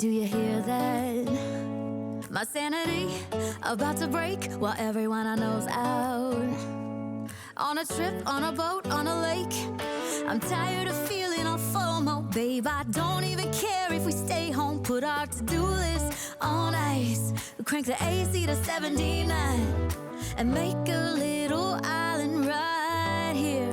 Do you hear that? My sanity about to break while everyone I know's out. On a trip, on a boat, on a lake. I'm tired of feeling all FOMO, babe. I don't even care if we stay home. Put our to-do list on ice. Crank the AC to 79 and make a little island right here.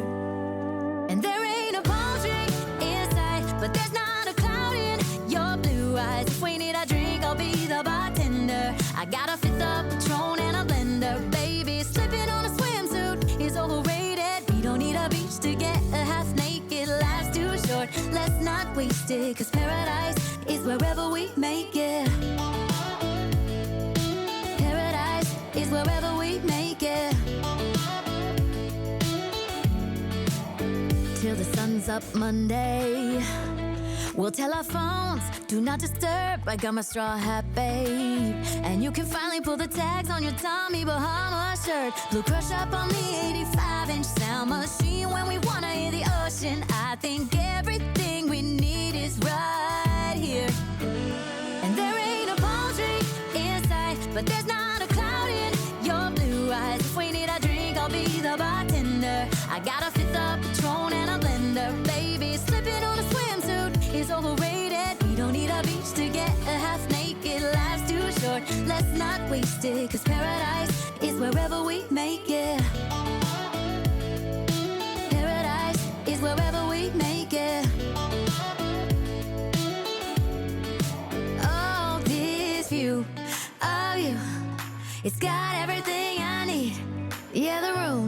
And there ain't a palm tree in sight, but there's not a cloud in your blue eyes. If we need a drink, I'll be the bartender. I got a fifth of Patron and a blender, baby. Slipping on a swimsuit is overrated. We don't need a beach to get a half naked. Life's too short, let's not waste it. Cause paradise is wherever we make it. Paradise is wherever we make it. Till the sun's up Monday, we'll tell our phones, do not disturb. I got my straw hat, babe. And you can finally pull the tags on your Tommy Bahama shirt. Blue crush up on the 85-inch sound machine when we wanna hear the ocean. I think everything we need is right here. And there ain't a palm tree in sight, but there's not a cloud in your blue eyes. If we need a drink, I'll be the bartender. I got a fifth of Patron and a blender, baby. Slipping on a swimsuit is overrated. We don't need a beach to get a half naked. Life's too short, let's not waste it. Cause paradise is wherever we make it. Paradise is wherever we make it. Oh, this view of you, it's got everything I need. Yeah, the